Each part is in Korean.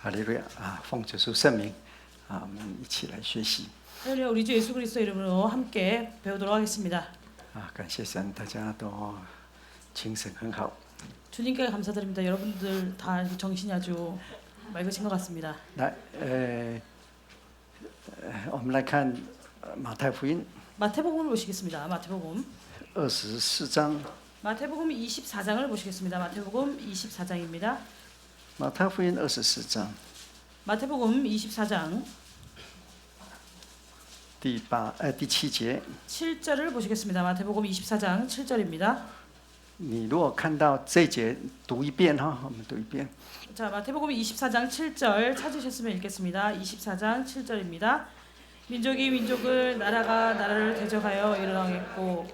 哈利路亚啊！奉主稣圣名啊，我们一起来学习 할렐루야, 우리 주 예수 그리스도 이름으로 함께 배우도록 하겠습니다. 啊！感谢神，大家都精神很好。 주님께 감사드립니다. 여러분들 다 정신이 아주 맑으신 것 같습니다. 来，我们来看马太福音 마태복음을 보시겠습니다. 마태복음 24장。 마태복음 24장을 보시겠습니다. 마태복음 24장입니다. 马太福音24장 마태복음 24장 第7节。 7절을 보시겠습니다. 마태복음 24장 7절입니다. 你如果看到这一节，读一遍哈，我们读一遍。 자, 마태복음 24장 7절 찾으셨으면 읽겠습니다. 24장 7절입니다. 민족이 민족을 나라가 나라를 대적하여 일어나겠고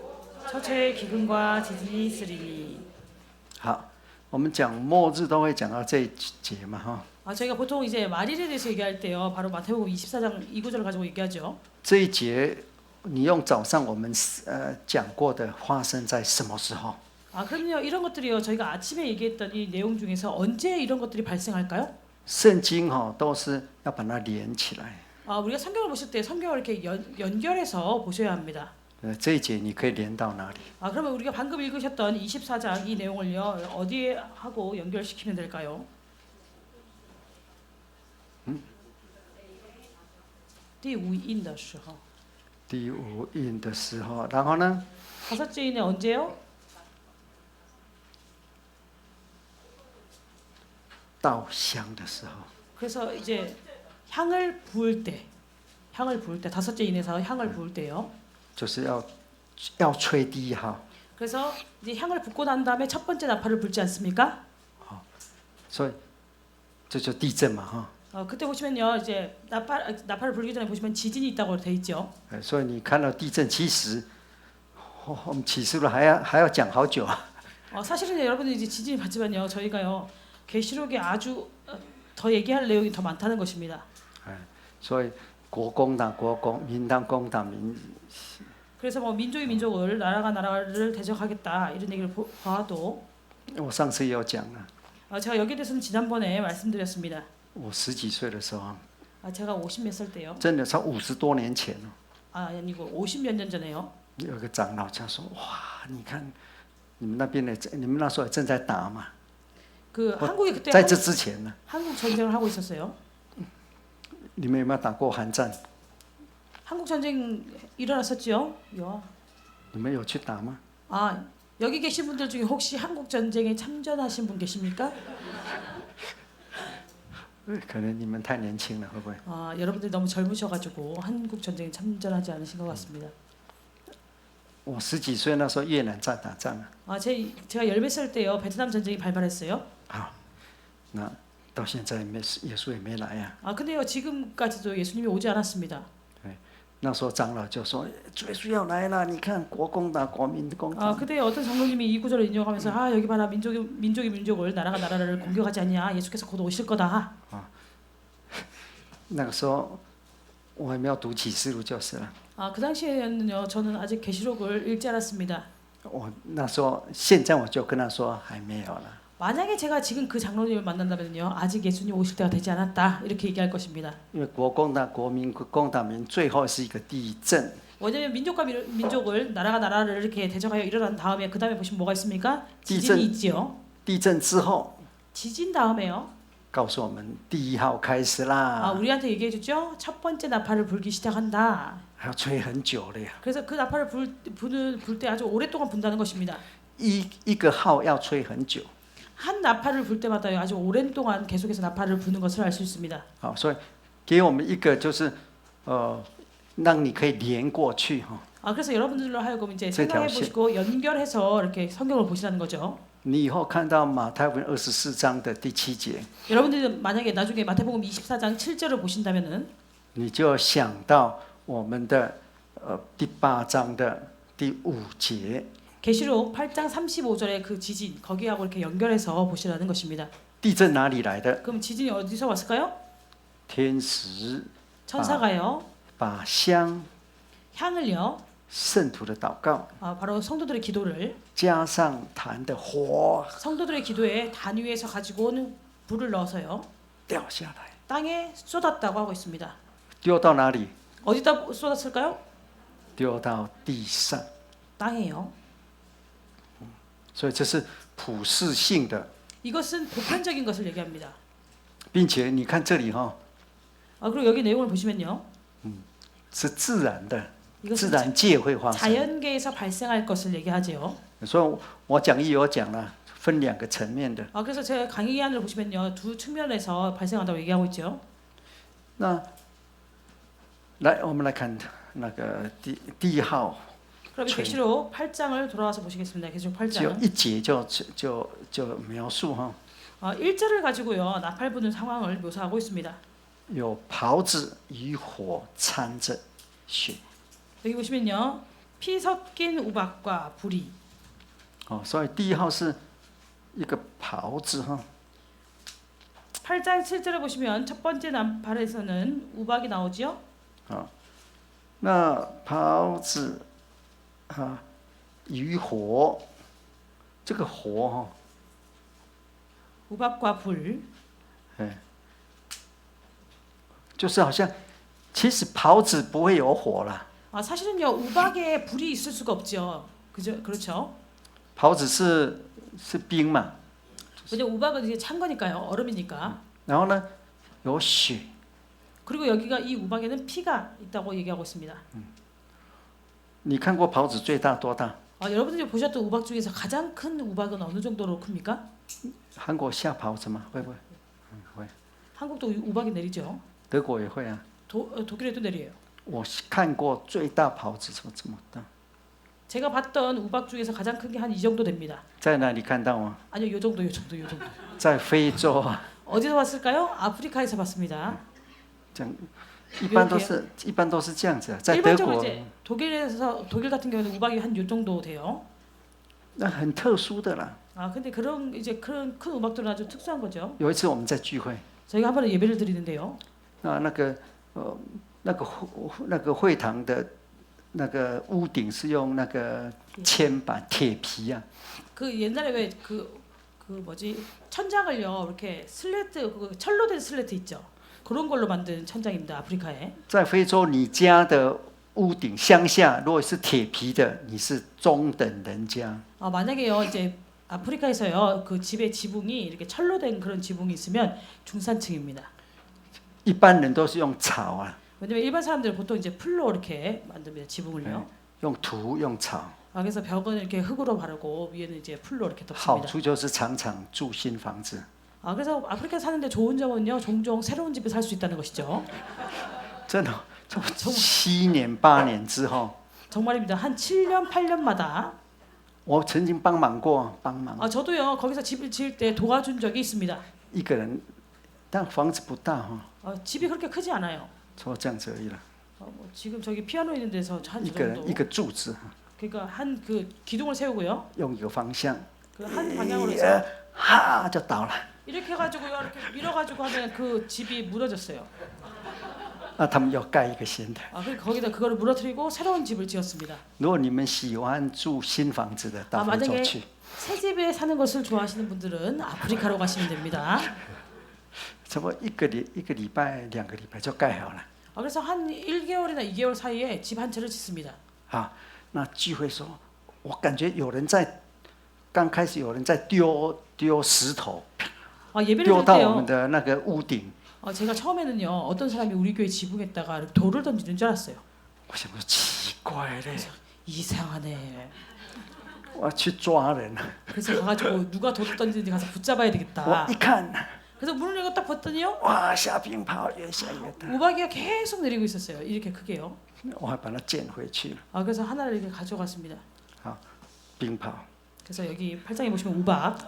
처처의 기근과 지진이 있으리니. 好，我们讲末日都会讲到这一节嘛哈。 저희가 보통 이제 말일에 대해서 얘기할 때요, 바로 마태복음 24장 이 구절을 가지고 얘기하죠. 这一节你用早上我们讲过的发生在什么时候？ 그럼요, 이런 것들이요, 저희가 아침에 얘기했던 이 내용 중에서 언제 이런 것들이 발생할까요? 圣经哈都是要把它连起来。 우리가 성경을 보실 때 성경을 이렇게 연결해서 보셔야 합니다. 这一节你可以连到哪里？ 그러면 우리가 방금 읽으셨던 24장 이 내용을요, 어디에 하고 연결시키면 될까요? 第五印的时候。第五印的时候，然后呢？ 다섯째 인에 언제요? 稻香的时候。 그래서 이제 향을 부을 때, 다섯째 인에서 향을 부을 때요. 就是要吹笛哈。 그래서 이제 향을 붓고 난 다음에 첫 번째 나팔을 불지 않습니까? 所以这就地震嘛哈。 그때 보시면요, 이제 나팔을 불기 전에 보시면 지진이 있다고 돼 있죠. 所以你看到地震，其实我们启示录还要讲好久啊。 사실은 여러분들 이제 지진이 봤지만요, 저희가요 계시록에 아주 더 얘기할 내용이 더 많다는 것입니다. 所以国攻打国攻，民当攻打民。 그래서 뭐 민족이 민족을 나라가 나라를 대적하겠다 이런 얘기를 봐도 我上次也有讲了。 제가 여기에 대해서는 지난번에 말씀드렸습니다. 我十几岁的时候， 제가 50몇 살 때요. 真的超50多年前了。 아니고 50몇 년 전에요. 有个长老他说：“哇，你看你们那边的，你们那时候正在打嘛。 한국이 그때 在这之前呢， 한국 전쟁을 하고 있었어요. 你们有没有打过韩战？ 한국 전쟁 일어났었죠. 요. 你们有去打吗？ 여기 계신 분들 중에 혹시 한국 전쟁에 참전하신 분 계십니까? 可能你们太年轻了，会不会？ 여러분들 너무 젊으셔가지고 한국 전쟁에 참전하지 않으신 것 같습니다. 我十几岁那时候越南在打仗啊。 제가 열몇 살 때요, 베트남 전쟁이 발발했어요. 那到现在耶稣也没来呀。 근데요, 지금까지도 예수님이 오지 않았습니다. 那时候长老就说：“主耶稣要来了，你看国攻打国，民攻打。” 그때 어떤 장로님이 이 구절을 인용하면서 여기 봐라, 민족이 민족을 나라가 나라를 공격하지 않냐, 예수께서 곧 오실 거다. 那个时候我还没有读启示录就是了。 그 당시에는요, 저는 아직 계시록을 읽지 않았습니다. 我那时候现在我就跟他说还没有了。 만약에 제가 지금 그 장로님을 만난다면요, 아직 예수님 오실 때가 되지 않았다 이렇게 얘기할 것입니다. 因为国攻打国，民攻打民，最后是一个地震。 왜냐면 민족과 민족을 나라가 나라를 이렇게 대적하여 일어난 다음에 그 다음에 보시면 뭐가 있습니까? 지진이 있지요. 地震之后， 지진 다음에요. 告诉我们第一号开始啦。 우리한테 얘기해주죠. 첫 번째 나팔을 불기 시작한다. 还要吹很久了呀。 그래서 그 나팔을 불 때 아주 오랫동안 분다는 것입니다. 一个号要吹很久。 한 나팔을 불 때마다 아주 오랜 동안 계속해서 나팔을 부는 것을 알 수 있습니다. 好，所以给我们一个就是让你可以连过去哈。 그래서 여러분들로 하여금 이제 생각해 보시고 연결해서 이렇게 성경을 보시라는 거죠. 你以后看到马太福音24章的第7节， 여러분들이 만약에 나중에 마태복음 24장 7절을 보신다면은 你就想到我们的第8章的第5节。 계시록 8장 35절의 그 지진 거기하고 이렇게 연결해서 보시라는 것입니다. 地震哪里来的？ 그럼 지진이 어디서 왔을까요? 天使 천사가요. 把香 향을요. 圣徒的祷告 바로 성도들의 기도를 加上坛的火， 성도들의 기도에 단 위에서 가지고 온 불을 넣어서요. 掉下来， 땅에 쏟았다고 하고 있습니다. 丢到哪里？ 어디다 쏟았을까요? 丢到地上。 땅에요. 所以这是普世性的， 이것은 보편적인 것을 얘기합니다. 并且你看这里哈、 그리고 여기 내용을 보시면요. 是自然的，自 이것은 然界会发生。 자연계에서 발생할 것을 얘기하지요. 所以我讲义有讲了，分两个层面的。 그래서 제가 강의안을 보시면요. 두 측면에서 발생한다고 얘기하고 있죠. 那来，我们来看那个第一号， 그럼 이 계시록 8장을 돌아와서 보시겠습니다. 계시록 只有 8장. 一节就描述哈， 1절을 가지고요. 나팔 부는 상황을 묘사하고 있습니다. 有袍子与火掺着血。 여기 보시면요. 피 섞인 우박과 불이. 所以第一号是一个袍子哈， 8장 7절을 보시면 첫 번째 나팔에서는 우박이 나오지요. 那袍子与火，这个火哈， 우박과 불. 就是好像，其实袍子不会有火啦， 사실은요. 우박에 불이 있을 수가 없죠. 그죠? 그렇죠? 袍子是冰嘛， 왜냐면 우박은 이게 찬 거니까요. 얼음이니까. 然后呢有血， 그리고 여기가 이 우박에는 피가 있다고 얘기하고 있습니다. 你看过袍子最大多大？ 여러분들이 보셨던 우박 중에서 가장 큰 우박은 어느 정도로 큽니까? 韩国下袍子吗？会不会？会。 한국도 우박이 내리죠. 德国也会啊。 독일에도 내려요. 我看过最大袍子怎么这么大？ 제가 봤던 우박 중에서 가장 큰 게 한 이 정도 됩니다. 在哪里看到吗？ 아니요, 요 정도. 在非洲啊， 어디서 봤을까요? 아프리카에서 봤습니다. 这样一般都是这样子啊。在德 일반적으로 国， 이제 독일 같은 경우는 우박이 한 요 정도 돼요. 那很特殊的啦。 근데 그런 이제 큰 우박들은 아주 특수한 거죠. 有一次我们在聚会， 저희가 한 번에 예배를 드리는데요. 那个会堂的那个屋顶是用那个铅板铁皮啊， 그 옛날에 왜 뭐지 천장을요 이렇게 철로 된 슬래트 있죠. 그런 걸로 만든 천장입니다. 아프리카에. 在非洲你家的屋顶乡下如果是铁皮的，你是中等人家。 만약에요 이제 아프리카에서요 그 집의 지붕이 이렇게 철로 된 그런 지붕이 있으면 중산층입니다. 一般人都是用草啊， 왜냐면 일반 사람들은 보통 이제 풀로 이렇게 만듭니다. 지붕을요. 用土用草。 그래서 벽은 이렇게 흙으로 바르고 위에는 이제 풀로 이렇게 好 덮습니다. 处就是常常住新房子。 그래서 아프리카 사는데 좋은 점은요 종종 새로운 집에 살 수 있다는 것이죠. 真的，7年8年之后， 정말입니다. 한 7년 8년마다 我曾经帮忙过，帮忙 저도요 거기서 집을 지을 때 도와준 적이 있습니다. 一个人，但房子不大哈， 집이 그렇게 크지 않아요. 就这样子而已了， 지금 저기 피아노 있는 데서 한 一 이 个人 정도. 一个柱子， 그러니까 한 그 기둥을 세우고요. 用一个方向， 그 한 방향으로 해서 哈就倒了。 이렇게 해가지고요 이렇게 밀어가지고 하면 그 집이 무너졌어요. 那他们要盖一个新的。 그래서 거기다 그거를 무너뜨리고 새로운 집을 지었습니다. 如果你们喜欢住新房子的，到非洲 만약에 去。 새 집에 사는 것을 좋아하시는 분들은 아프리카로 가시면 됩니다. 差不多一个礼拜、2个礼拜就盖好了。 그래서 한 1개월이나 2개월 사이에 집 한 채를 짓습니다. 那聚会说，我感觉有人在，刚开始有人在丢石头， 예배를 丢 드릴 到我们 때요. 的那个屋顶。 제가 처음에는요 어떤 사람이 우리 교회 지붕에다가 돌을 던지는 줄 알았어요. 我想说奇怪嘞， 이상하네. 我要去抓人。 그래서 가가지고 누가 돌을 던지는지 가서 붙잡아야 我 되겠다. 一看， 그래서 문을 열고 딱 봤더니요 哇，下冰雹越下越大， 우박이가 계속 내리고 있었어요. 이렇게 크게요. 我还把它捡回去了。 그래서 하나를 이렇게 가져갔습니다. 冰雹 그래서 여기 8장에 보시면 우박.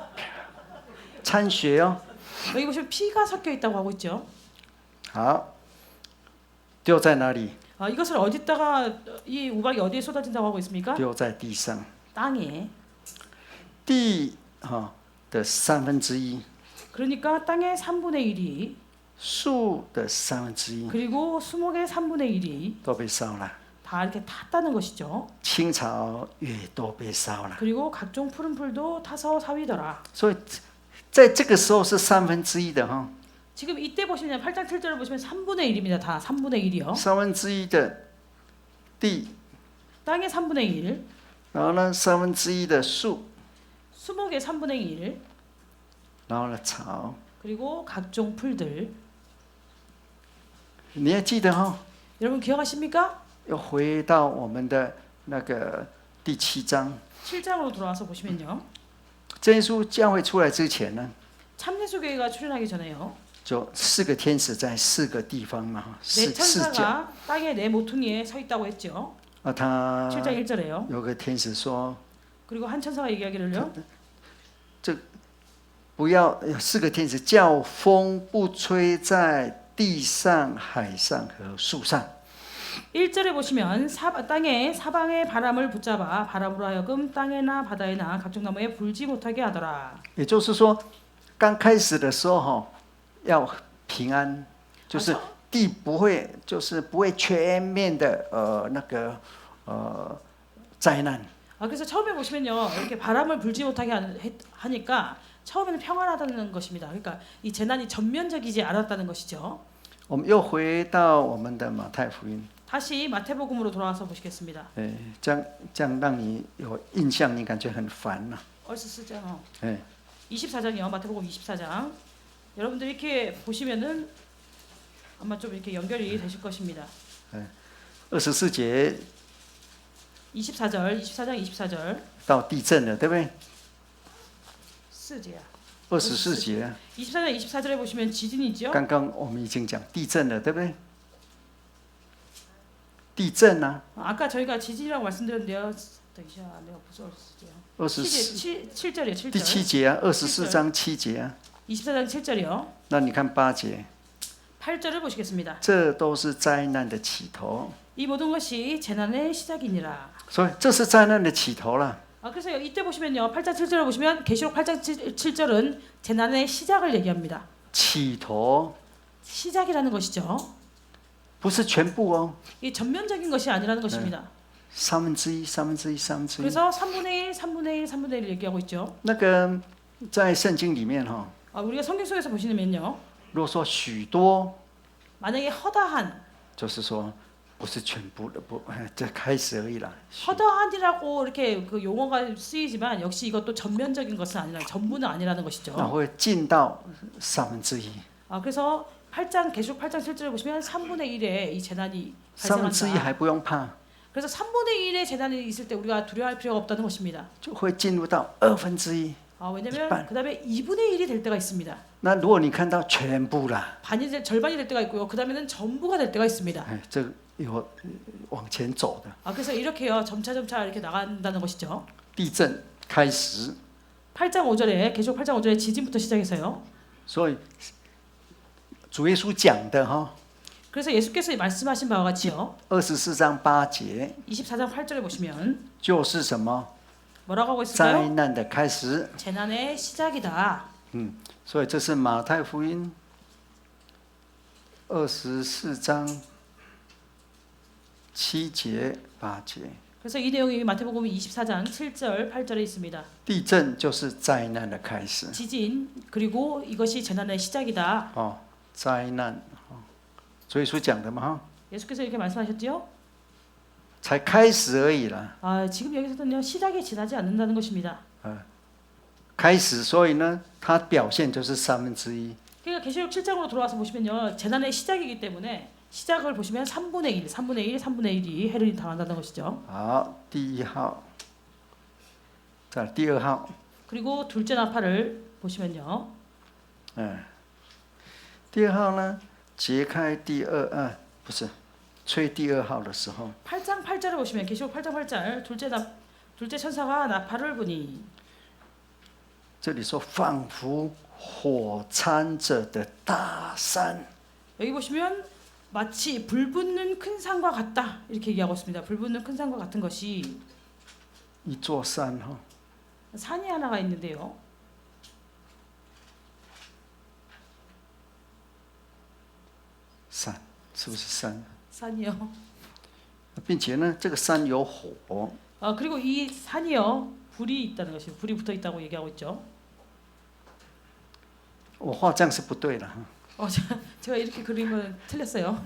掺血哦， 여기 보시면 피가 섞여 있다고 하고 있죠. 好，丢在哪里？ 이것을 어디다가 이 우박이 어디에 쏟아진다고 하고 있습니까? 丢在地上， 땅에. 地的1/3， 그러니까 땅의 3분의 1이 树的1/3 그리고 수목의 3분의 1이 都被烧了， 다 이렇게 탔다는 것이죠. 青草也都被烧了。 그리고 각종 푸른 풀도 타서 사위더라. 所以在这个时候是1/3的哈， 지금 이때 보시면 8장 7절을 보시면 3분의 1입니다. 다 3분의 1이요. 1/3的地， 땅의 3분의 1, 然后呢1/3的树， 수목의 3분의 1, 然后呢草。 그리고 각종 풀들. 你还记得哈？ 여러분 기억하십니까? 又回到我们的那个第7章， 7장으로 돌아와서 보시면요. 真耶稣教会出来之前呢， 참예수교회가 출현하기 전에요. 就4个天使在4个地方嘛， 네 四角。 천사가 땅의 네 모퉁이에 서 있다고 했죠. 他 7장 1절에요. 有个天使说， 그리고 한 천사가 얘기하기를요. 不要4个天使叫风不吹在地上、海上和树上。 1절에 보시면 땅에 사방의 바람을 붙잡아 바람으로 하여금 땅에나 바다에나 각종 나무에 불지 못하게 하더라. 也就是说，刚开始的时候哈，要平安，就是地不会，就是不会全面的灾难。 그래서 처음에 보시면요. 이렇게 바람을 불지 못하게 하니까 처음에는 평안하다는 것입니다. 그러니까 이 재난이 전면적이지 않았다는 것이죠. 我们又回到我们的马太福音， 다시 마태복음으로 돌아와서 보시겠습니다. 这样让你有印象，你感觉很烦呐、 얼스스잖아. 哎， 24장이요. 마태복음 24장. 여러분들 이렇게 보시면은 아마 좀 이렇게 연결이 되실 것입니다. 24节 24장 24절. 到地震了，对不对？ 4节. 24节， 24장 24절에 보시면 지진이죠. 刚刚我们已经讲地震了，对不对？地震啊， 아까 저희가 지진이라고 말씀드렸는데요. 等一下, 내가 무슨 얼스스죠? 7절이요. 第 7절. 7节啊，24章7节啊。 24장 7절이요. 那你看8节， 8절을 보시겠습니다. 这都是灾难的起头， 이 모든 것이 재난의 시작이니라. 所以这是灾难的起头了。 그래서 이때 보시면요. 8장 7절을 보시면 계시록 8장 7절은 재난의 시작을 얘기합니다. 起头 시작이라는 것이죠. 不是全部哦， 이 전면적인 것이 아니라는 것입니다. 1/3、1/3、1/3。 그래서 3분의 1, 3분의 1, 3분의 1을 얘기하고 있죠. 那个在圣经里面哈， 우리가 성경 속에서 보시면요. 如果说许多， 만약에 허다한, 就是说不是全部的，不，这开始而已啦。 허다한이라고 이렇게 그 용어가 쓰이지만 역시 이것도 전면적인 것은 아니라 전부는 아니라는 那 것이죠. 会进到1/3， 그래서 8장 계시록 8장 7절을 보시면 3분의 1의 이 재난이 1/3 발생한다. 还不用怕， 그래서 3분의 1의 재난이 있을 때 우리가 두려워할 필요가 없다는 것입니다. 就会进入到1/2。 왜냐면 반. 그다음에 2분의 1이 될 때가 있습니다. 那如果你看到全部啦， 절반이 될 때가 있고요. 그다음에는 전부가 될 때가 있습니다. 这有往前走的。 그래서 이렇게요. 점차 이렇게 나간다는 것이죠. 地震开始， 8장 5절에 계속 8장 5절에 지진부터 시작해서요. 所以主耶稣讲的哈， 그래서 예수께서 말씀하신 바와 같이요. 24章8节 24장 8절에 보시면 就是什么 뭐라고 하고 灾 있을까요? 难的开始。 재난의 시작이다. 所以这是马太福音24章7节8节。 그래서 이 내용이 마태복음 24장 7절 8절에 있습니다. 地震就是灾难的开始 지진 그리고 이것이 재난의 시작이다. 哦，灾难哦，主耶稣讲的嘛哈， 예수께서 이렇게 말씀하셨지요? 才开始而已啦。 지금 여기서는요 시작이 지나지 않는다는 것입니다. 开始，所以呢，它表现就是1/3。 그러니까 계시록 7장으로 돌아와서 보시면요 재난의 시작이기 때문에 시작을 보시면 3분의 1, 3분의 1, 3분의 1이 해를 당한다는 것이죠. 好，第1号，再来第2号， 그리고 둘째 나팔을 보시면요. 第2号呢，揭开不是吹第2号的时候， 8장 8절을 보시면 계시록 8장 8절 둘째 천사가 나팔을 부니 这里说仿佛火掺着的大山， 여기 보시면 마치 불 붙는 큰 산과 같다 이렇게 얘기하고 있습니다. 불 붙는 큰 산과 같은 것이 一座山哈， 산이 하나가 있는데요. 山是不是山？ 산이요. 并且呢，这个山有火， 그리고 이 산이요 불이 있다는 것이 불이 붙어 있다고 얘기하고 있죠. 我画这样是不对的哈， 제가 이렇게 그림을 틀렸어요.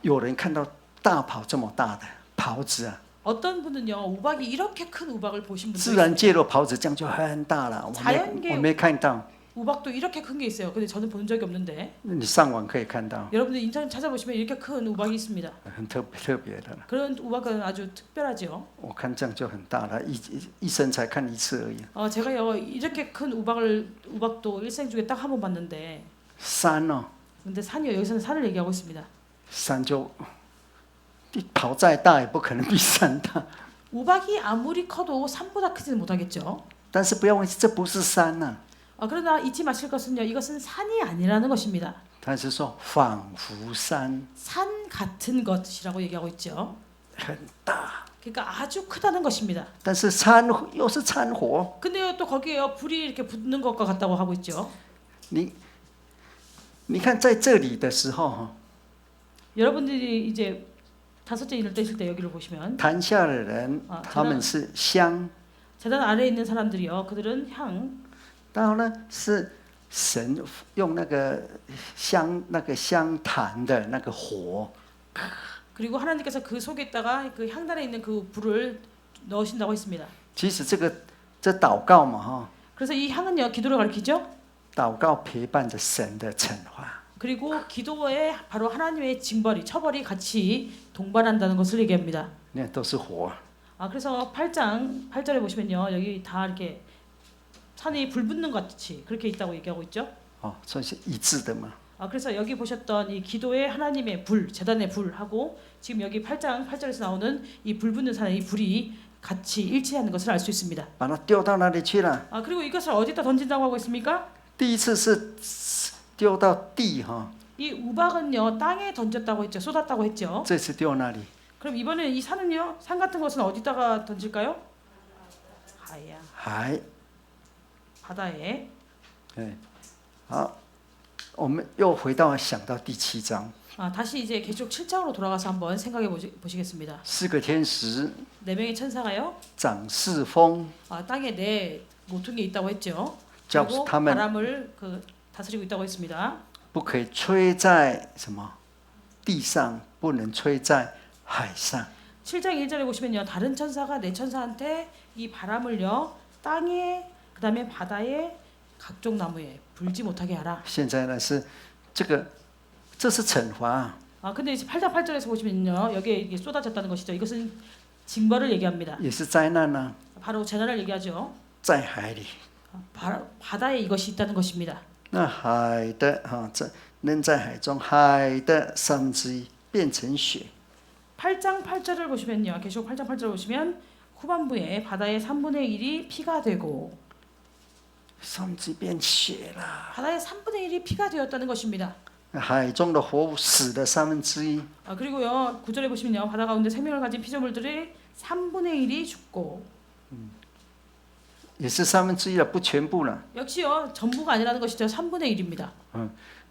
有人看到大袍这么大的袍子啊， 어떤 분은요 우박이 이렇게 큰 우박을 보신 분도 自然 있어요. 界的袍子这样就很大了， 자연계 我没看到， 우박도 이렇게 큰 게 있어요. 근데 저는 본 적이 없는데 你上网可以看到， 여러분들 인터넷 찾아보시면 이렇게 큰 우박이 있습니다. 很特别的了。 그런 우박은 아주 특별하죠. 我看这样就很大了，一生才看一次而已。 제가요 이렇게 큰 우박도 일생 중에 딱 한 번 봤는데 山哦， 근데 산이요 여기서는 산을 얘기하고 있습니다. 山就袍再大也不可能比山大， 우박이 아무리 커도 산보다 크지는 못하겠죠. 但是不要忘记这不是山呐、 그러나 잊지 마실 것은요 이것은 산이 아니라는 것입니다. 他是说仿佛山 산 같은 것이라고 얘기하고 있죠. 很大， 그러니까 아주 크다는 것입니다. 但是参又是参火， 근데요 또 거기에요 불이 이렇게 붙는 것과 같다고 하고 있죠. 你看在这里的时候哈， 여러분들이 이제 다섯째 인을 떼실 때 여기를 보시면 坛下的人 他们是香， 재단 아래에 있는 사람들이요 그들은 향 然后呢是神用那个香坛的那个火， 그리고 하나님께서 그 속에다가 그 향단에 있는 그 불을 넣으신다고 했습니다. 其实这祷告嘛哈， 그래서 이 향은요 기도를 가리키죠. 祷告陪伴着神的惩罚。 그리고 기도에 바로 하나님의 징벌이 처벌이 같이 동반한다는 것을 얘기합니다. 那都是火， 그래서 8장 8절에 보시면요 여기 다 이렇게 산이 불 붙는 것 같이 그렇게 있다고 얘기하고 있죠. 所以是一致的嘛。 그래서 여기 보셨던 이 기도에 하나님의 불, 제단의 불하고 지금 여기 8장 8절에서 나오는 이 불 붙는 산의 이 불이 같이 일치하는 것을 알 수 있습니다. 把它丢到哪里去了？ 그리고 이것을 어디다 던진다고 하고 있습니까? 第一次是丢到地哈， 이 우박은요 땅에 던졌다고 했죠. 쏟았다고 했죠. 这次丢哪里？ 그럼 이번에 이 산은요 산 같은 것은 어디다가 던질까요? 하야 海， 바다에. 哎，好，我们又回到想到第7章， 다시 이제 계속 7장으로 돌아가서 한번 생각해 보시겠습니다. 4个天使 네 명의 천사가요 掌四风， 땅에 네 모퉁이에 있다고 했죠. 叫 그리고 他们 바람을 다스리고 있다고 했습니다. 不可以吹在什么地上，不能吹在海上。 7장 1절에 보시면요. 다른 천사가 네 천사한테 이 바람을요. 땅에 그다음에 바다에 각종 나무에 불지 못하게 하라. 现在呢是这是惩罚， 근데 이제 8장 8절에서 보시면요. 여기에 이게 쏟아졌다는 것이죠. 이것은 징벌을 얘기합니다. 也是灾难呢、 바로 재난을 얘기하죠. 在海里。 바다에 이것이 있다는 것입니다. 那海的扔在海中，海的1/3变成血。 8장 8절을 보시면요. 계속 8장 8절을 보시면 후반부에 바다의 3분의 1이 피가 되고 3/3变血了。 바다의 3분의 1이 피가 되었다는 것입니다. 海中的活物死了1/3， 그리고요 9절에 보시면요. 바다 가운데 생명을 가진 피조물들의 3분의 1이 죽고 也是1/3了，不全部了。 역시요 전부가 아니라는 것이죠. 3분의 1입니다.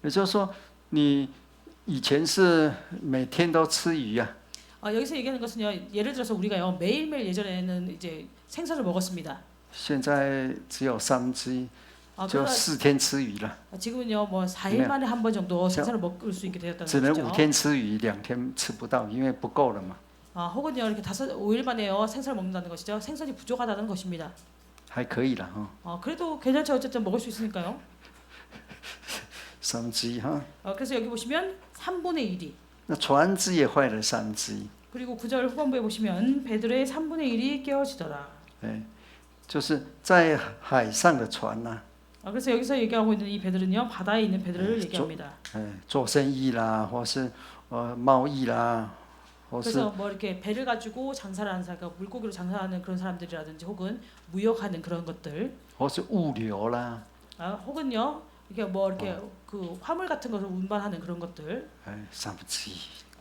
也就是说，你以前是每天都吃鱼啊， 여기서 얘기하는 것은요. 예를 들어서 우리가요 매일매일 예전에는 이제 생선을 먹었습니다. 现在只有1/3， 就 그러나 4天吃鱼了， 지금은요 뭐 4일 만에 한 번 정도 생선을 먹을 수 있게 되었다는 只能것이죠. 5天吃鱼，2天吃不到，因为不够了嘛。 혹은요 이렇게 5일 만에요 생선을 먹는다는 것이죠. 생선이 부족하다는 것입니다. 还可以了哈， 그래도 괜찮죠. 어쨌든 먹을 수 있으니까요. 1/3哈。 그래서 여기 보시면 3분의 1이 那船只也坏了1/3， 그리고 9절 후반부에 보시면 배들의 3분의 1이 깨어지더라. 哎，就是在海上的船呐、 그래서 여기서 얘기하고 있는 이 배들은요 바다에 있는 배들을 얘기합니다. 做生意啦，或是贸易啦，或是 그래서 뭐 이렇게 배를 가지고 장사를 하는 사람, 그러니까 물고기로 장사하는 그런 사람들이라든지 혹은 무역하는 그런 것들, 或是物流啦， 혹은요 이게 뭐 이렇게 그 화물 같은 것을 운반하는 그런 것들, 1/3，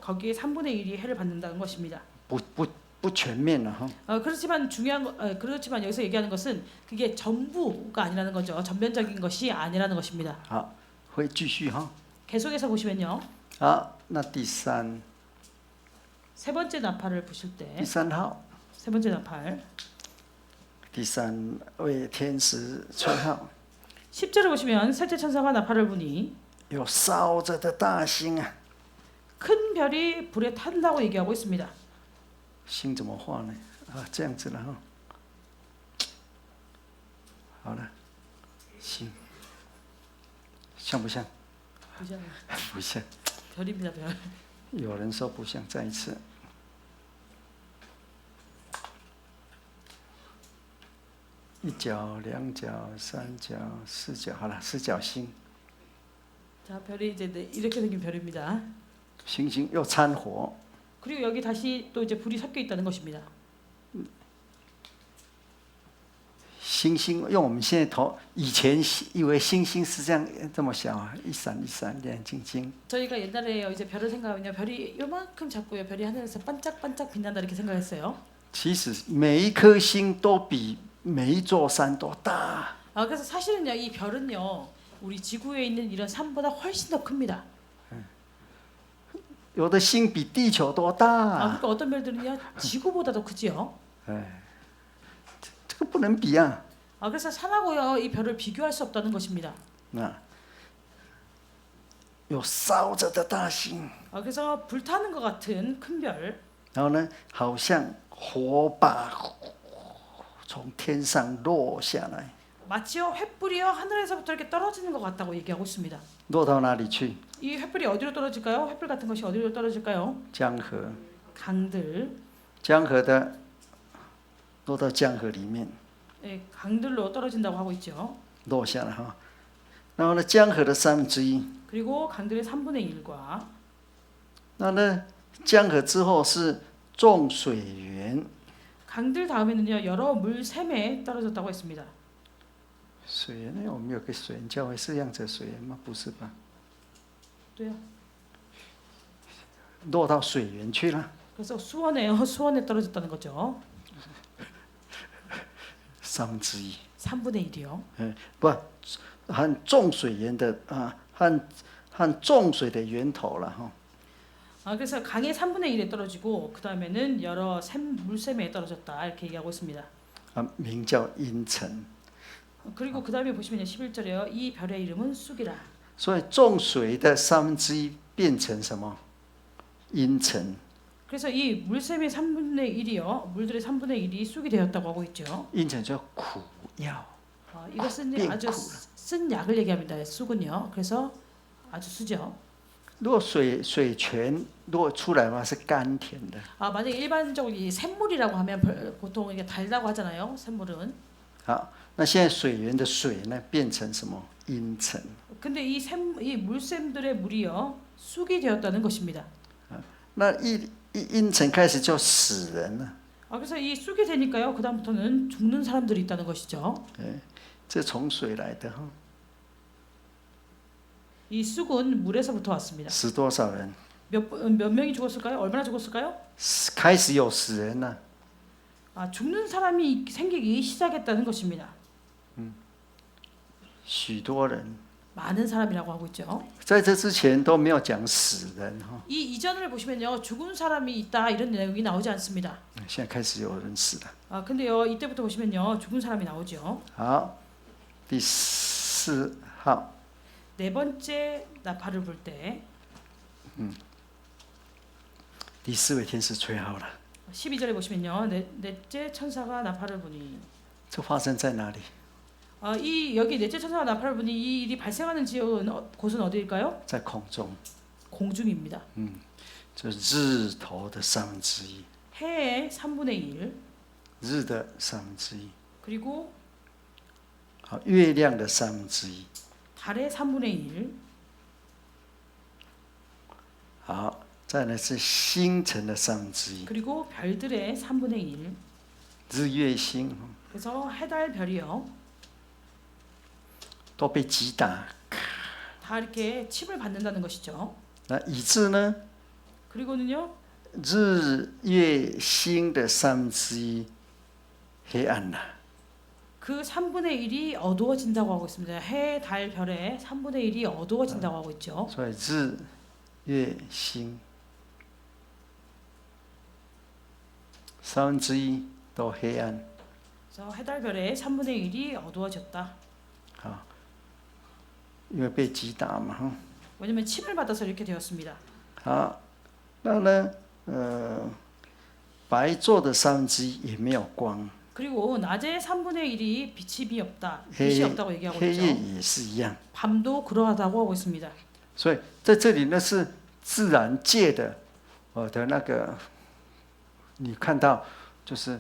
거기에 3분의 1이 해를 받는다는 것입니다. 不全面了哈。 그렇지만 그렇지만 여기서 얘기하는 것은 그게 전부가 아니라는 거죠. 전면적인 것이 아니라는 것입니다. 好，会继续哈。 계속해서 보시면요. 好，那第三 세 번째 나팔을 부실 때 第3号， 세 번째 나팔 第3位天使吹号， 10절을 보시면 셋째 천사가 나팔을 부니 有烧着的大星啊， 큰 별이 불에 탄다고 얘기하고 있습니다. 星怎么画呢？啊，这样子了哈。好了，星像不像？ 보잖아요. 不像。 별입니다, 별. 有人说不像，再一次。一角、两角、三角、四角，好了，四角星。 자, 별이 이제 이렇게 생긴 별입니다. 星星又掺火， 그리고 여기 다시 또 이제 불이 섞여 있다는 것입니다. 星星用我们现在以前以为星星是这么小啊，一闪一闪亮晶晶。 저희가 옛날에 이제 별을 생각하면 별이 요만큼 작고요. 별이 하늘에서 반짝반짝 빛난다 이렇게 생각했어요. 其实每一颗星都比每一座山都大。 그래서 사실은요, 이 별은요, 우리 지구에 있는 이런 산보다 훨씬 더 큽니다. 有的星比地球都大。 그러니까 어떤 별들은요, 지구보다도 크지요. 哎，这个不能比啊。 그래서 산하고요, 이 별을 비교할 수 없다는 것입니다. 那有烧着的大星， 그래서 불타는 것 같은 큰 별, 然后呢，好像火把从天上落下来， 마치요 횃불이요 하늘에서부터 이렇게 떨어지는 것 같다고 얘기하고 있습니다. 落到哪里去？ 이 횃불이 어디로 떨어질까요? 횃불 같은 것이 어디로 떨어질까요? 江河， 강들, 江河的落到江河里面 강들로 떨어진다고 하고 있죠. 落下来哈。然后呢，江河的1/3， 그리고 강들의 3분의 1과 那呢，江河之后是众水源， 강들 다음에는요 여러 물샘에 떨어졌다고 했습니다. 水源呢，我们有个水源教会是样子水源吗？不是吧？对啊. 落到水源去了。 그래서 수원에 떨어졌다는 거죠. 1/3， 3분의 1이요. 不，和众水源的啊，和众水的源头了哈。 그래서 강의 3분의 1에 떨어지고 그 다음에는 여러 물샘에 떨어졌다 이렇게 얘기하고 있습니다. 啊，名叫阴沉。 그리고 그 다음에 보시면요 11절에요. 이 별의 이름은 쑥이라. 所以众水的1/3变成什么？阴沉。 그래서 이 물샘의 3분의 1이요. 물들의 3분의 1이 쑥이 되었다고 하고 있죠. 阴沉就苦药。 이것은 아주 쓴 약을 얘기합니다. 쑥은요. 그래서 아주 쓰죠. 如果水泉如果出来的话是甘甜的。 만약에 일반적으로 이 샘물이라고 하면 보통 이게 달다고 하잖아요. 샘물은. 好，那现在水源的水呢变成什么？阴沉。 근데 이 물샘들의 물이요. 쑥이 되었다는 것입니다. 那阴沉开始就死人了。 그래서 이 쑥이 되니까요. 그 다음부터는 죽는 사람들이 있다는 것이죠. 这从水来的哈。 이 쑥은 물에서부터 왔습니다. 死多少人？ 몇 명이 죽었을까요? 얼마나 죽었을까요? 开始有死人了。 죽는 사람이 생기기 시작했다는 것입니다. 许多人。 많은 사람이라고 하고 있죠. 在这之前都没有讲死人哈。 이 이전을 보시면요. 죽은 사람이 있다 이런 내용이 나오지 않습니다. 现在开始有人死了。 근데요. 이때부터 보시면요. 죽은 사람이 나오죠. 好，第4号。 네 번째 나팔을 불 때 第4位天使吹号了。 12절에 보시면요. 넷째 천사가 나팔을 부니 这发生在哪里？ 여기 넷째 천사가 나팔을 부니 이 일이 발생하는 지역은 곳은 어디일까요? 在空中。 공중입니다. 这日头的1/3， 해의 3분의 1日的1/3， 그리고 好，月亮的1/3， 달의 3분의 1好，再来是星辰的1/3， 그리고 별들의 3분의 1日月星 그래서 해달 별이요. 都被击打。 다 이렇게 침을 받는다는 것이죠. 那以致呢， 그리고는요. 日月星的1/3黑暗了。 그 3분의 1이 어두워진다고 하고 있습니다. 해, 달, 별의 3분의 1이 어두워진다고 하고 있죠. 所以日月星1/3都黑暗。 그래서 해, 달, 별의 3분의 1이 어두워졌다. 好，因为被击打嘛哈。 왜냐면 침을 받아서 이렇게 되었습니다. 好，那呢，白昼的3分之1也没有光， 그리고 낮의 3분의 1이 빛이 없다, 빛이 黑 없다고 얘기하고 黑夜 있죠. 也是一样。 밤도 그러하다고 하고 있습니다. 所以在这里呢是自然界的，的那个，你看到就是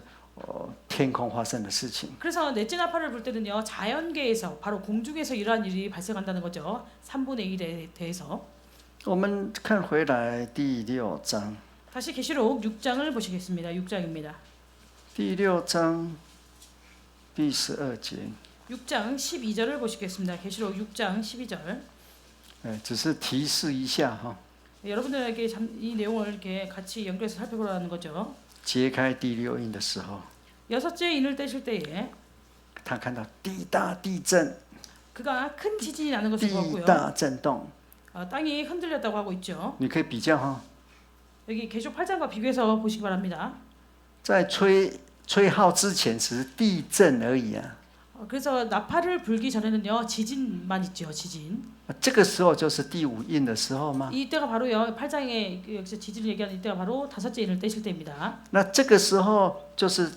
天空发生的事情。 그래서 넷째 나팔을 불 때는요, 자연계에서 바로 공중에서 이러한 일이 발생한다는 거죠. 3분의 1에 대해서. 我们看回来第6章， 다시 계시록 6장을 보시겠습니다. 6장입니다. 第6章第12节， 6장 12절을 보시겠습니다. 계시록 6장 12절. 只是提示一下哈， 여러분들에게 이 내용을 이렇게 같이 연결해서 살펴보라는 거죠. 揭开第6印的时候， 여섯째 인을 떼실 때에 他看到地大地震， 그가 큰 지진이 나는 것을 地 보았고요. 大震动， 땅이 흔들렸다고 하고 있죠. 你可以比较哈， 여기 계시록 8장과 비교해서 보시기 바랍니다. 在吹号之前只是地震而已啊， 그래서 나팔을 불기 전에는요, 지진만 있죠. 지진. 这个时候就是第5印的时候吗？ 이때가 바로요. 8장에 여기서 지진을 얘기하는 이때가 바로 다섯째 인을 떼실 때입니다. 那这个时候就是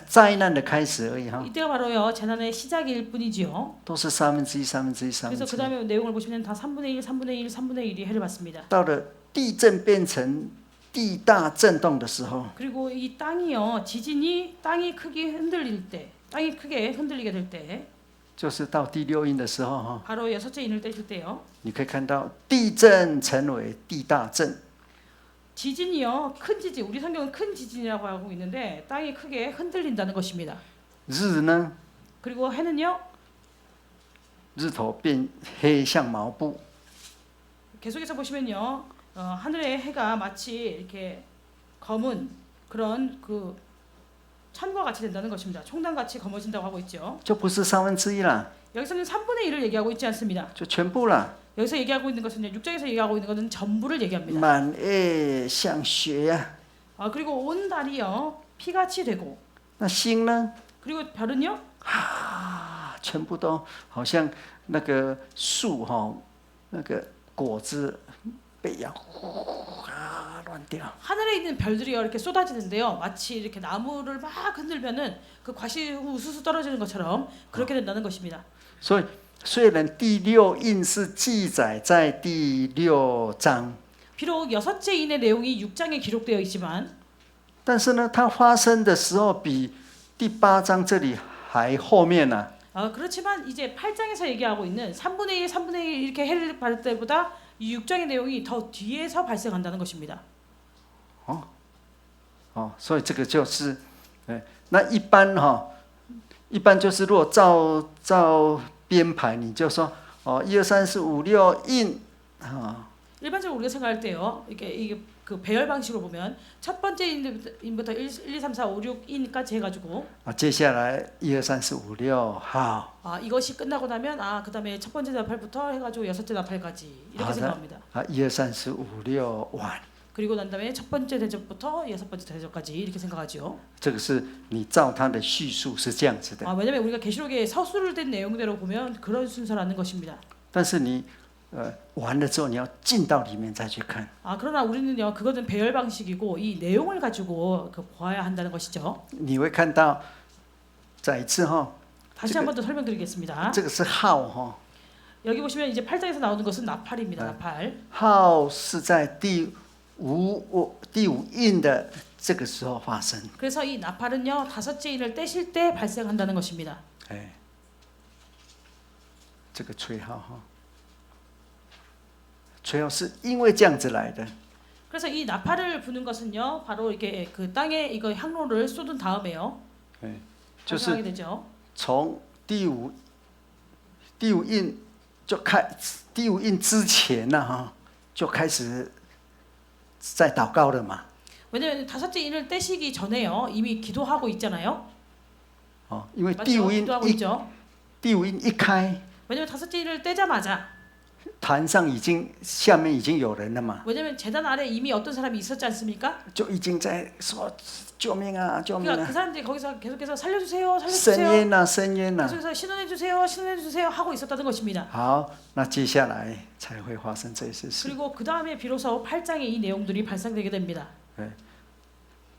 灾难的开始而已哈， 이때가 바로요. 재난의 시작일 뿐이지요. 都是1/3、1/3、그래서 1/3。 그 다음에 내용을 보시면 다 3분의 1, 3분의 1, 3분의 1이 해를 받습니다. 到了地震变成地大震动的时候， 그리고 이 땅이요. 지진이 땅이 크게 흔들릴 때, 땅이 크게 흔들리게 될 때, 就是到第6印的时候哈， 바로 여섯째 인을 떼실 때요. 你可以看到地震成为地大震， 지진이요. 큰 지진. 우리 성경은 큰 지진이라고 하고 있는데 땅이 크게 흔들린다는 것입니다. 日呢， 그리고 해는요. 日头变黑像毛布， 계속해서 보시면요. 하늘의 해가 마치 이렇게 검은 그런 그 천과 같이 된다는 것입니다. 총단같이 검어진다고 하고 있죠. 就不是1/3啦， 여기서는 3분의 1을 얘기하고 있지 않습니다. 就全部啦， 여기서 얘기하고 있는 것은요. 6장에서 얘기하고 있는 것은 전부를 얘기합니다. 满夜像雪呀、 그리고 온 달이요. 피같이 되고 那星呢？ 그리고 별은요. 全部都好像那个树哈、那个果子被摇，乱掉。 하늘에 있는 별들이요. 이렇게 쏟아지는데요. 마치 이렇게 나무를 막 흔들면은 그 과실이 우수수 떨어지는 것처럼 그렇게 된다는 것입니다. 所以虽然第6印是记载在第6章， 비록 여섯째 인의 내용이 6장에 기록되어 있지만 但是呢，它发生的时候比第8章这里还后面呢、 그렇지만 이제 8장에서 얘기하고 있는 3분의 1, 3분의 1 이렇게 해를 받을 때보다 이 6장의 내용이 더 뒤에서 발생한다는 것입니다. 所以这个就是，那一般哈、一般就是如果照编排，你就说1、2、3、4、5、6印啊。 일반적으로 우리가 생각할 때요. 이게 그 배열 방식으로 보면 첫 번째 인부터 1, 2, 3, 4, 5, 6인까지 해가지고 接下来1、2、3、4、5、6号。 이것이 끝나고 나면 그다음에 첫 번째 나팔부터 해가지고 여섯째 나팔까지 이렇게 생각합니다. 1、2、3、4、5、6完。 그리고 난 다음에 첫 번째 대접부터 여섯 번째 대접까지 이렇게 생각하죠. 这个是你照它的叙述是这样子的。 왜냐면 우리가 계시록에 서술을 된 내용대로 보면 그런 순서라는 것입니다. 但是你完了之后，你要进到里面再去看。 그러나 우리는요, 그것은 배열 방식이고 이 내용을 가지고 봐야 한다는 것이죠. 你会看到，再一次哈， 다시 한 번 더 설명드리겠습니다. 这个是号哈， 여기 보시면 이제 8장에서 나오는 것은 나팔입니다. 나팔. 号是在第5印的这个时候发生。 그래서 이 나팔은요, 다섯째 인을 떼실 때 발생한다는 것입니다. 这个吹号哈，吹号是因为这样子来的。 그래서 이 나팔을 부는 것은요, 바로 이렇게 그 땅에 이거 향로를 쏟은 다음에요. 就是 발생하게 되죠. 从第五印就第5印之前呢哈，就开始在祷告了嘛。 왜냐면 다섯째 인을 떼시기 전에요, 이미 기도하고 있잖아요. 因为 맞죠? 기도하고 있죠. 第五印一开， 왜냐면 다섯째 인을 떼자마자 坛上下面已经有人了嘛， 왜냐면 재단 아래 이미 어떤 사람이 있었지 않습니까? 就已经在说救命啊，救命 그러니까 啊 그 ， 사람들이 거기서 계속해서 살려주세요, 伸 살려주세요. 冤呐，伸冤呐。 계속해서 신원해주세요, 신원해주세요 하고 있었다는 것입니다. 好，那接下来才会发生这些事。 그리고 그 다음에 비로소 8장에 이 내용들이 발생되게 됩니다.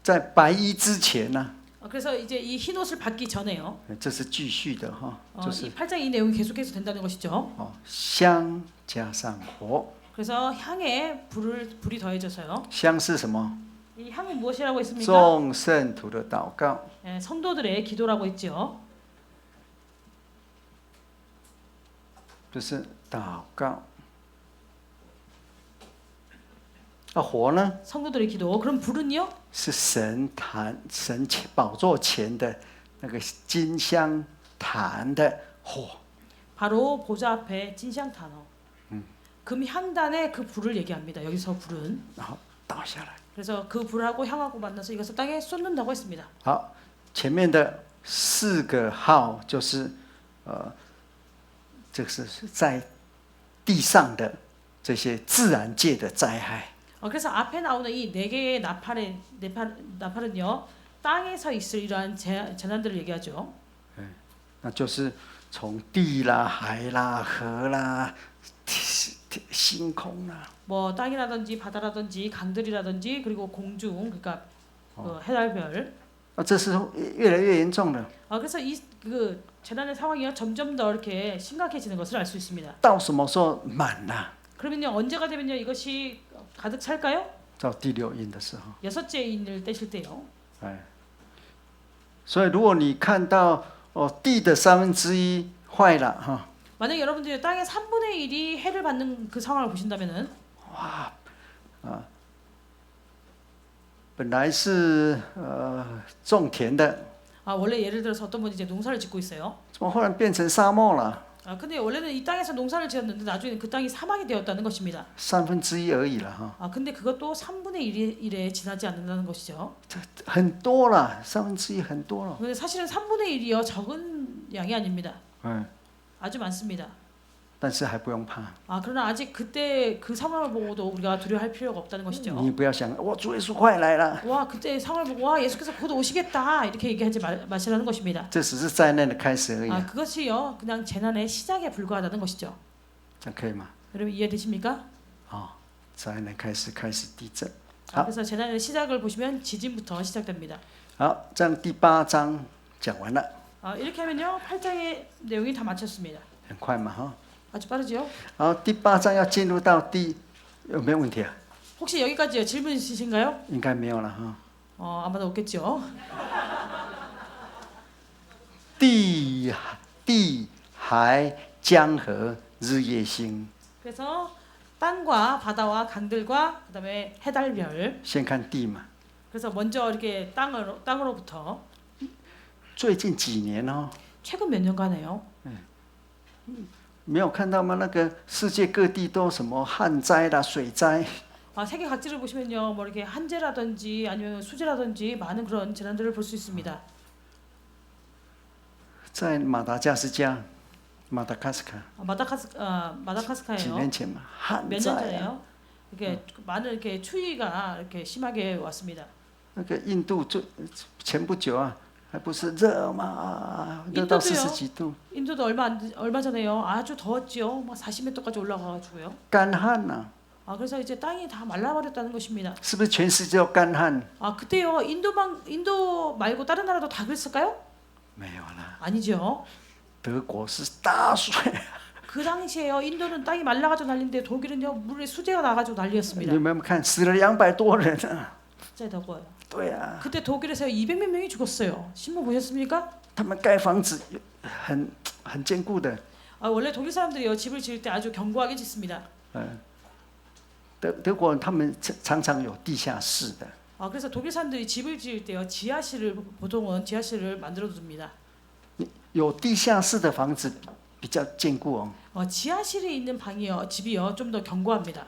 在白衣之前呢、 그래서 이제 이 흰 옷을 받기 전에요. 这是继续的哈，就 이 是 8장 이 내용이 계속해서 된다는 것이죠. 香加上火， 그래서 향에 불이 더해져서요. 香是什么？ 이 향은 무엇이라고 했습니까? 众圣徒的祷告。 예, 성도들의 기도라고 했죠. 就是祷告。那火呢？ 성도들의 기도. 그럼 불은요? 是神宝座前的那个金香坛的火。 바로 보좌 앞에 진香단어. 금향단의 그 불을 얘기합니다. 여기서 불은. 然后倒下来。 그래서 그 불하고 향하고 만나서 이것을 땅에 쏟는다고 했습니다. 好，前面的4个号就是这是在地上的这些自然界的灾害。 그래서 앞에 나오는 이 네 개의 나팔은요 땅에서 있을 이러한 재난들을 얘기하죠. 那就是从地啦、海啦、河啦、星空啦， 뭐 땅이라든지 바다라든지 강들이라든지 그리고 공중 그러니까 해달별. 这是越来越严重了。 그래서 이 그 재난의 상황이 점점 더 이렇게 심각해지는 것을 알 수 있습니다. 到什么时候满了？ 그러면요 언제가 되면요 이것이 가득 찰까요? 到第6印的时候。 6째 인을 떼실 때요. 所以如果你看到地的1/3坏了哈， 만약 여러분들이 땅의 3분의 1이 해를 받는 그 상황을 보신다면은 本来是种田的， 원래 예를 들어서 어떤 분이 이제 농사를 짓고 있어요. 怎么忽然变成沙漠了？ 근데 원래는 이 땅에서 농사를 지었는데 나중에 그 땅이 사막이 되었다는 것입니다. 1/3而已了哈， 근데 그것도 3분의 1에 지나지 않는다는 것이죠. 很多了，1/3很多了。 근데 사실은 3분의 1이요 적은 양이 아닙니다. 嗯， 아주 많습니다. 但是还不用怕， 그러나 아직 그때 그 상황을 보고도 우리가 두려워할 필요가 없다는 것이죠. 你不要想，主耶稣快来了， 와 그때 상황을 보고 와 예수께서 곧 오시겠다 이렇게 얘기하지 마시라는 것입니다. 这只是灾难的开始而已。 그것이요 그냥 재난의 시작에 불과하다는 것이죠. 这样可以吗？ 여러분 이해되십니까? 灾难开始地震。 그래서 재난의 시작을 보시면 지진부터 시작됩니다. 好，这样第8章讲完了， 이렇게 하면요 8장의 내용이 다 마쳤습니다. 很快嘛哈。 아주 빠르죠? 好，第8章要进入到有没有问题啊？ 혹시 여기까지 질문 있으신가요? 应该没有了哈。 아마도 없겠죠. 地海江河日夜星。 그래서 땅과 바다와 강들과 그다음에 해달별. 先看地嘛， 그래서 먼저 이렇게 땅으로부터 最近几年哦， 최근 몇 년간에요. 没有看到吗？那个世界各地都什么旱灾啦、水灾， 세계 각지를 보시면요, 뭐 이렇게 한재라든지 아니면 수재라든지 많은 그런 재난들을 볼 수 있습니다. 在马达加斯加、马达加斯卡， 几 마다카스카예요. 年前嘛，旱 몇 년 灾啊。 전에요. 이렇게 많은 이렇게 추위가 이렇게 심하게 왔습니다. 那个印度前不久啊，还不是热嘛，热到40几度， 인도도 얼마 전에요. 아주 더웠지요. 막 40몇 도까지 올라가가지고요. 干旱呐、 그래서 이제 땅이 다 말라버렸다는 것입니다. 是不是全世界都干旱？ 그때요. 인도 말고 다른 나라도 다 그랬을까요? 没有啦， 아니죠. 德国是大水， 그 당시에요. 인도는 땅이 말라가지고 난리인데 독일은요 물에 수재가 나가지고 난리였습니다. 你们看死了200多人啊。 진짜 더워요. 对啊， 그때 독일에서 200몇 명이 죽었어요. 신문 보셨습니까? 他们盖房子很坚固的。 원래 독일 사람들이요 집을 지을 때 아주 견고하게 짓습니다. 德国人他们常常有地下室的。 그래서 독일 사람들이 집을 지을 때요 보통은 지하실을 만들어 둡니다. 有地下室的房子比较坚固哦。 지하실에 있는 집이요 좀 더 견고합니다.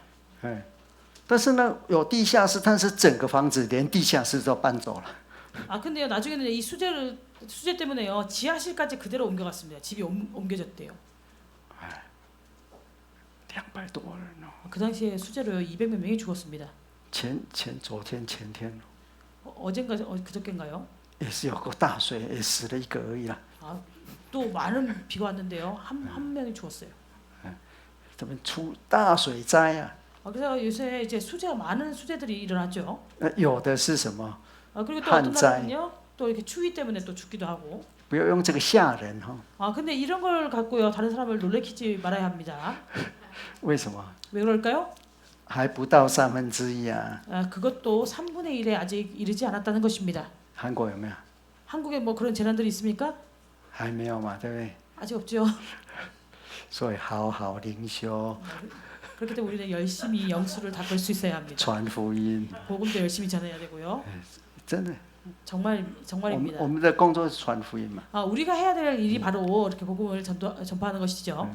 但是呢，有地下室，但是整个房子连地下室都搬走了。 근데요 나중에는 이 수재 때문에요 지하실까지 그대로 옮겨갔습니다. 집이 옮겨졌대요. 200多人哦， 그 당시에 수재로 200몇 명이 죽었습니다. 昨天前天 어젠가 그저께인가요? 也是有个大水，也死了1个而已啦。 아, 또 많은 비가 왔는데요. 한 명이 죽었어요. 怎么出大水灾啊？ 그래서 요새 이제 수재가 많은 수재들이 일어났죠. 有的是什么？ 그리고 또 어떤 한자에. 나라는요. 또 이렇게 추위 때문에 또 죽기도 하고. 不要用这个吓人哈、 근데 이런 걸 갖고요. 다른 사람을 놀래키지 말아야 합니다. 为什么？ 왜 그럴까요? 还不到1/3啊！ 그것도 3분의 1에 아직 이르지 않았다는 것입니다. 韩国有没有？ 한국에 뭐 그런 재난들이 있습니까? 还没有嘛，对不对？ 아직 없죠. 所以好好灵修， 그렇기 때문에 우리는 열심히 영수를 닦을 수 있어야 합니다. 传福音， 복음도 열심히 전해야 되고요. 真的。 정말입니다. 我们的工作是传福音嘛。 우리가 해야 될 일이 바로 이렇게 복음을 전파하는 것이죠.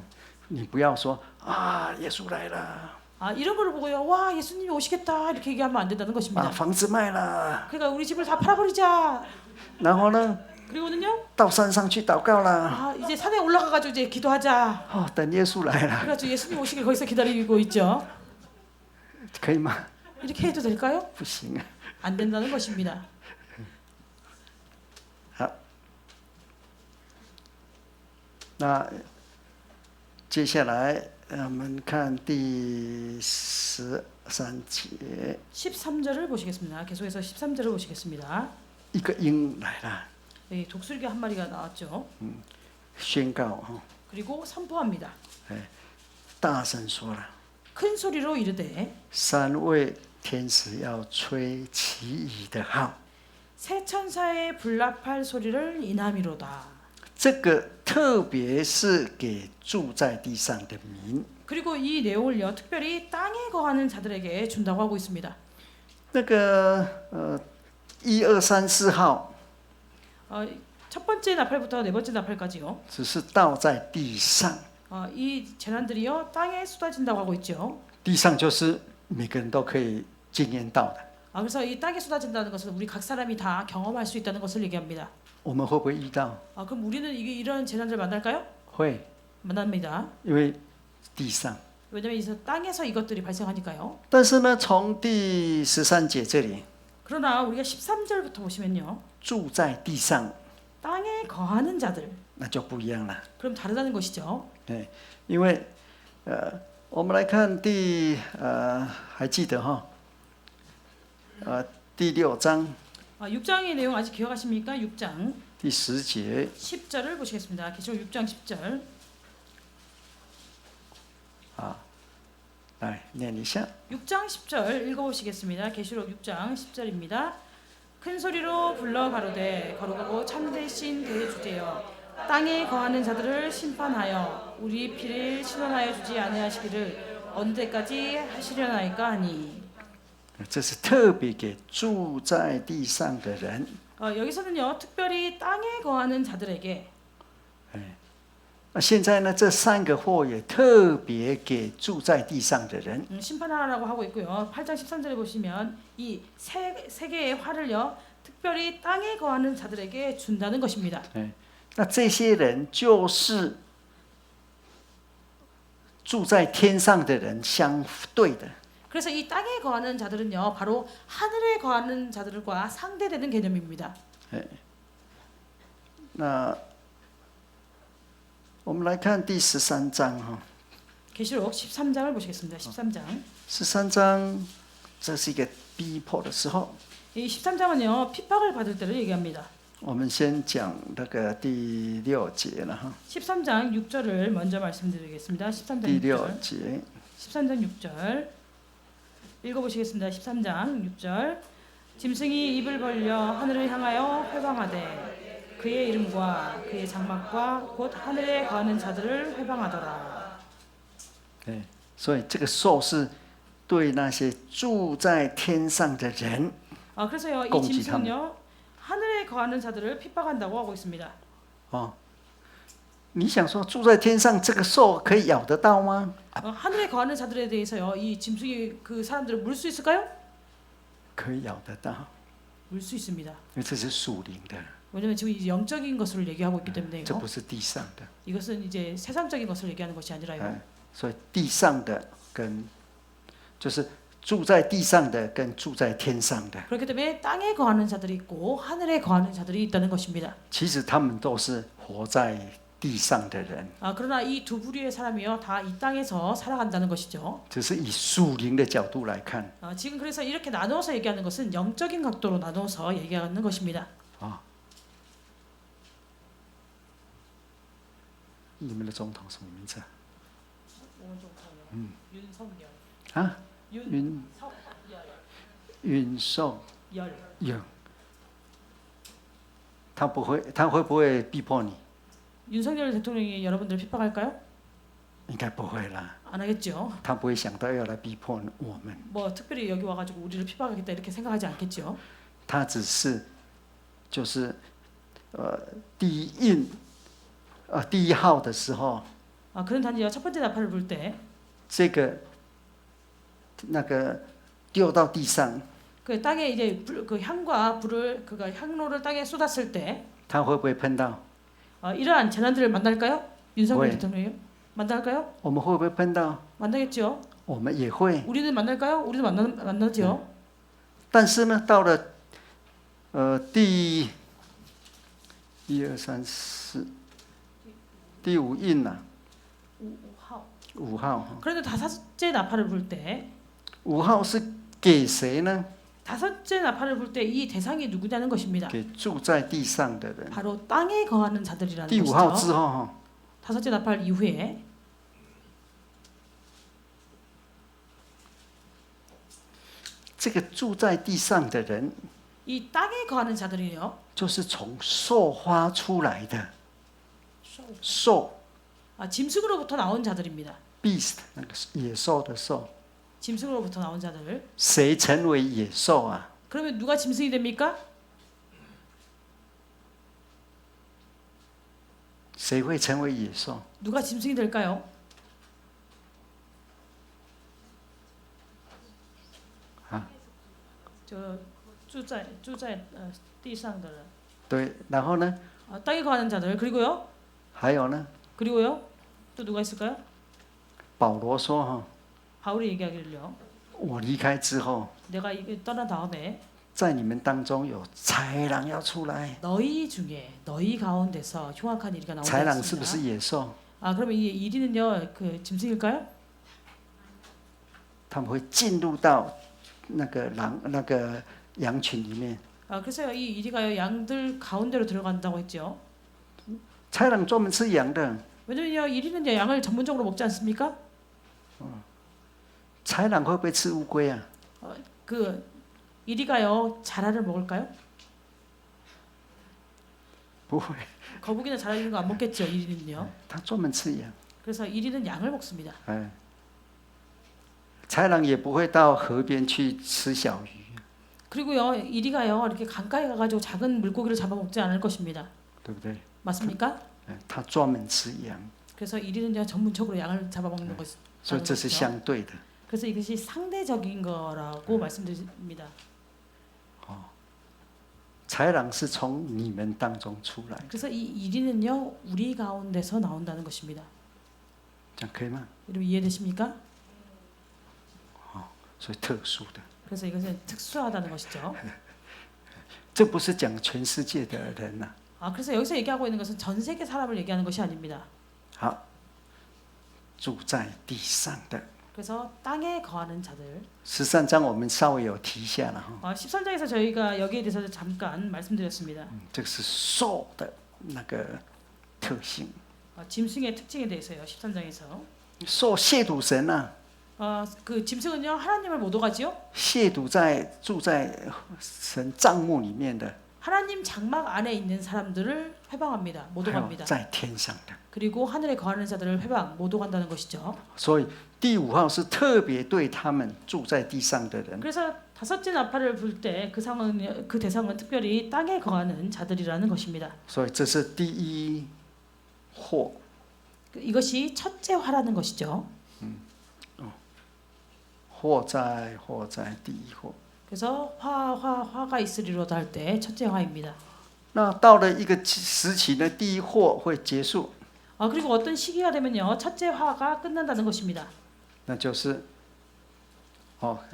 你不要说啊，耶稣来了， 이런 걸 보고요. 와, 예수님이 오시겠다 이렇게 얘기하면 안 된다는 把 것입니다. 房子卖了， 그러니까 우리 집을 다 팔아버리자. 然后呢， 그리고는요. 到山上去祷告啦。 이제 산에 올라가가지고 이제 기도하자. 哦，等耶稣来了， 그래가지고 예수님 오시길 거기서 기다리고 있죠. 可以吗？ 이렇게 해도 될까요? 不行啊。 안 된다는 것입니다. 好，那接下来我们看第13节， 13절을 보시겠습니다. 계속해서 13절을 보시겠습니다. 一个鹰来了， 여기 독수리가 한 마리가 나왔죠. 宣告哦， 그리고 선포합니다. 大声说了， 큰 소리로 이르되 3位天使要吹其余的号。 새 천사의 불납할 소리를 인함이로다. 这个特别是给住在地上的民。 그리고 이 내용을요 특별히 땅에 거하는 자들에게 준다고 하고 있습니다. 那个1、2、3、4号 첫 번째 나팔부터 네 번째 나팔까지요. 只是倒在地上， 이 재난들이요 땅에 쏟아진다고 하고 있죠. 地上就是每个人都可以经验到的。 그래서 이 땅에 쏟아진다는 것은 우리 각 사람이 다 경험할 수 있다는 것을 얘기합니다. 我们会不会遇到？ 그럼 우리는 이런 재난들 만날까요? 会， 만납니다. 因为地上。 왜냐면 이 땅에서 이것들이 발생하니까요. 但是呢，从第13节这里， 그러나 우리가 13절부터 보시면요. 住在地上， 땅에 거하는 자들. 那就不一样了。 그럼 다르다는 것이죠. 对，因为我们来看还记得哈，第6章 6장의 내용 아직 기억하십니까? 6장 第10节， 10절을 보시겠습니다. 계시록 6장 10절. 来念一下。 6장 10절 읽어보시겠습니다. 계시록 6장 10절입니다. 큰 소리로 불러 가로되 거룩하고 참되신 대주제여 땅에 거하는 자들을 심판하여 우리 피를 신원하여 주지 아니하시기를 어느 때까지 하시려나이까 하니. 这是特别给住在地上的人。 여기서는요 특별히 땅에 거하는 자들에게. 那现在呢，这3个祸也特别给住在地上的人。 심판하라고 하고 있고요. 8장 13절에 보시면 이 세 개의 화를요 특별히 땅에 거하는 자들에게 준다는 것입니다. 那这些人就是住在天上的人相对的。 그래서 이 땅에 거하는 자들은요 바로 하늘에 거하는 자들과 상대되는 개념입니다. 那我们来看第13章哈。 계시록 13장을 보시겠습니다. 13장. 13章，这是一个逼迫的时候。 이 13장은요 핍박을 받을 때를 얘기합니다. 我们先讲那个第6节了哈。 13장 6절을 먼저 말씀드리겠습니다. 13장 第 6절. 6节， 13장 6절. 읽어보시겠습니다. 13장 6절. 짐승이 입을 벌려 하늘을 향하여 회방하되 그의 이름과 그의 장막과 곧 하늘에 거하는 자들을 회방하더라. 对，所以这个兽是对那些住在天上的人。 그래서요 이 짐승은요 하늘에 거하는 자들을 핍박한다고 하고 있습니다. 你想说住在天上这个兽可以咬得到吗？ 하늘에 거하는 자들에 대해서요 이 짐승이 그 사람들을 물 수 있을까요? 可以咬得到， 물 수 있습니다. 因为这是属灵的， 왜냐면 지금 이 영적인 것을 얘기하고 있기 때문에요. 这不是地上的。 이것은 이제 세상적인 것을 얘기하는 것이 아니라요. 所以地上的跟就是住在地上的跟住在天上的， 그렇기 때문에 땅에 거하는 자들이 있고 하늘에 거하는 자들이 있다는 것입니다. 其实他们都是活在地上的人， 그러나 이 두 부류의 사람이요 다 이 땅에서 살아간다는 것이죠. 只是以属灵的角度来看。 지금 그래서 이렇게 나누어서 얘기하는 것은 영적인 각도로 나누어서 얘기하는 것입니다. 你们的总统什么名字？ 윤석열. 啊，윤석열， 他会不会逼迫你？ 윤석열 대통령이 여러분들을 핍박할까요? 应该不会啦， 안 하겠죠. 他不会想到要来逼迫我们， 뭐 특별히 여기 와가지고 우리를 핍박하겠다 이렇게 생각하지 않겠죠. 他只是就是第一印第一号的时候， 그는 단지 첫 번째 나팔을 불 때 这个那个丢到地上， 그 땅에 이제 그 향과 불을 그가 향로를 땅에 쏟았을 때 他会不会碰到？ 이러한 재난들을 만날까요? 윤석열 왜? 대통령이요? 만날까요? 我们会不会碰到？ 만나겠죠. 我们也会， 우리는 만날까요? 우리도 만나죠. 但是呢，到了第1、2、3、4第五印呐、 5号。 그런데 다섯째 나팔을 불 때 5号是给谁呢？ 다섯째 나팔을 불 때 이 대상이 누구냐는 것입니다. 给住在地上的人。 바로 땅에 거하는 자들이라는 第5号之 것이죠. 后， 다섯째 나팔 이후에 这个住在地上的人， 이 땅에 거하는 자들이요. 就是从兽发出来的兽 짐승으로부터 나온 자들입니다. beast 那个野兽的兽， 짐승으로부터 나온 자들. 谁成为野兽啊？ 그러면 누가 짐승이 됩니까? 谁会成为野兽？ 누가 짐승이 될까요? 저住在地上的人. 对，然后呢？ 땅에 거하는 자들. 그리고요. 还有呢？ 그리고요. 또 누가 있을까요? 保罗说哈， 바울이 얘기하기를요. 我离开之后， 내가 떠난 다음에 在你们当中有豺狼要出来。 너희 중에 너희 가운데서 흉악한 일이 나오지 豺狼是不是 않습니다. 野兽？ 그러면 이 이리는요 그 짐승일까요? 他们会进入到那个羊群里面。 그래서 이 이리가요 양들 가운데로 들어간다고 했죠. 豺狼专门吃羊的， 왜냐면요 이리는 양을 전문적으로 먹지 않습니까? 豺狼会不会吃乌龟啊？ 그 이리가요 자라를 먹을까요? 不会， 거북이나 자라 이런 거 안 먹겠죠. 이리는요. 它专门吃羊。 그래서 이리는 양을 먹습니다. 豺狼也不会到河边去吃小鱼， 그리고요 이리가요 이렇게 강가에 가가지고 작은 물고기를 잡아먹지 않을 것입니다. 对不对？ 맞습니까? 它专门吃羊， 그래서 이리는요 전문적으로 양을 잡아먹는 것. 所以这是相对的。 그래서 이것이 상대적인 거라고 말씀드립니다. 豺狼是从你们当中出来， 그래서 이 이리는요 우리 가운데서 나온다는 것입니다. 这样可以吗？ 여러분 이해되십니까? 所以特殊的， 그래서 이것은 특수하다는 것이죠. 这不是讲全世界的人呐、 그래서 여기서 얘기하고 있는 것은 전 세계 사람을 얘기하는 것이 아닙니다. 好，住在地上的。 그래서 땅에 거하는 자들. 13章我们稍微有提一下了哈， 13장에서 저희가 여기에 대해서 잠깐 말씀드렸습니다. 这个是兽的那个特性， 짐승의 특징에 대해서요. 13장에서. 兽亵渎神啊， 그 짐승은요 하나님을 못 오가지요. 亵渎住在神帐幕里面的， 하나님 장막 안에 있는 사람들을 회방합니다. 못 还有 오갑니다. 在天上的。 그리고 하늘에 거하는 자들을 회방 못 오간다는 것이죠. 所以第5号是特别对他们住在地上的人。 그래서 다섯째 나팔을 불 때 그 대상은 특별히 땅에 거하는 자들이라는 것입니다. 所以这是第一祸， 이것이 첫째 화라는 것이죠. 祸在第一祸。 그래서 화가 있으리로다 할 때 첫째 화입니다. 那到了一个时期呢，第一祸会结束， 그리고 어떤 시기가 되면요, 첫째 화가 끝난다는 것입니다. 那就是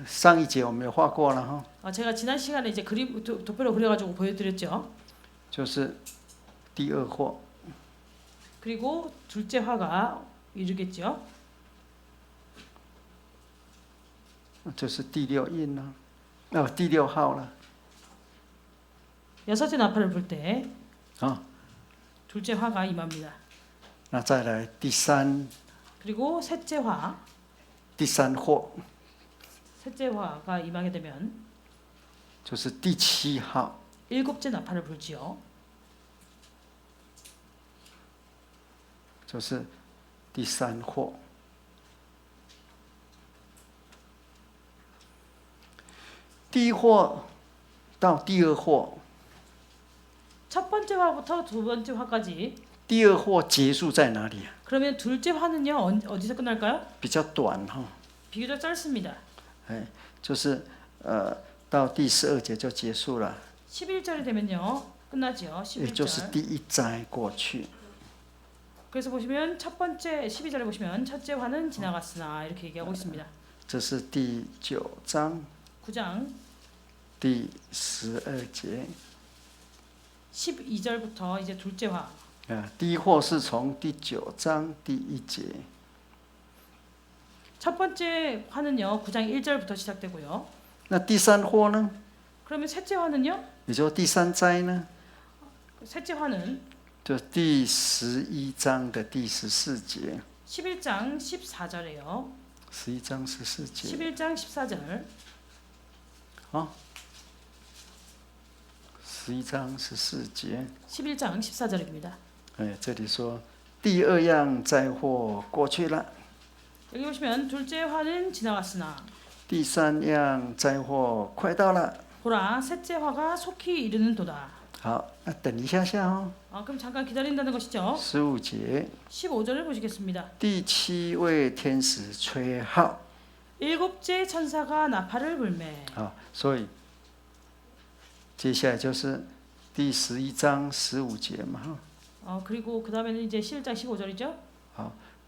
上一节我们有画过了哈， 제가 지난 시간에 이제 그림 도표로 그려가지고 보여드렸죠. 就是第二祸， 그리고 둘째 화가 이르겠죠. 就是第六印了，第六号了 여섯째 나팔을 불 때 啊。 둘째 화가 임합니다. 那再来第三 그리고 셋째 화, 第三祸， 셋째 화가 임하게 되면 就是第七号， 일곱째 나팔을 불지요. 就是第三祸。第一祸到第二祸， 첫 번째 화부터 두 번째 화까지. 第二祸结束在哪里啊？ 그러면 둘째 화는요, 어디서 끝날까요? 比较短哈， 비교적 짧습니다. 就是到第12节就结束了， 11절이 되면요, 끝나지요. 也就是 11절. 第一灾过去。 그래서 보시면 첫 번째 12절에 보시면 첫째 화는 지나갔으나 이렇게 얘기하고 있습니다. 这是第9章 9장 第12节。 12절부터 이제 둘째 화. 第一祸是从第9章第1节， 첫 번째 화는요, 9장 1절부터 시작되고요. 那第三祸呢？ 그러면 셋째 화는요? 也就是第三灾呢？ 셋째 화는 就第11章的第14节。 11장 14절이에요. 11章14节。 11장 14절. 11章14节。 11장 14절입니다. 这里说第二样灾祸过去了， 여기 보시면 둘째 화는 지나갔으나 第三样灾祸快到了。 보라 셋째 화가 속히 이르는도다. 好，那等一下下哦。 그럼 잠깐 기다린다는 것이죠. 15节， 15절을 보시겠습니다. 第七位天使吹号。 일곱째 천사가 나팔을 불매. 所以接下来就是第11章15节嘛。 그리고 그 다음에는 이제 11장 15절이죠.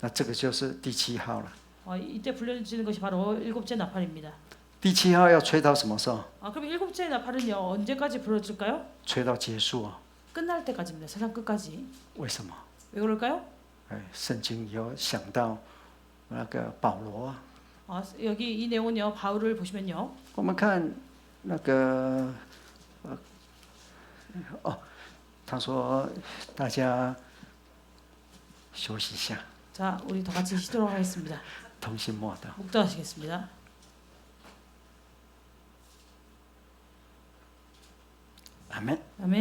那这个就是第七号了。 이때 불려지는 것이 바로 일곱째 나팔입니다. 第七号要吹到什么时候？ 그럼 일곱째 나팔은요, 언제까지 불어질까요? 吹到结束哦。 끝날 때까지입니다. 세상 끝까지. 为什么？ 왜 그럴까요? 圣经有想到那个保罗啊。 여기 이 내용은요, 바울을 보시면요. 我们看那个他说大家休息一下， 자, 우리 다 같이 쉬도록 하겠습니다. 同心默祷。 묵도하시겠습니다. 아멘. 아멘.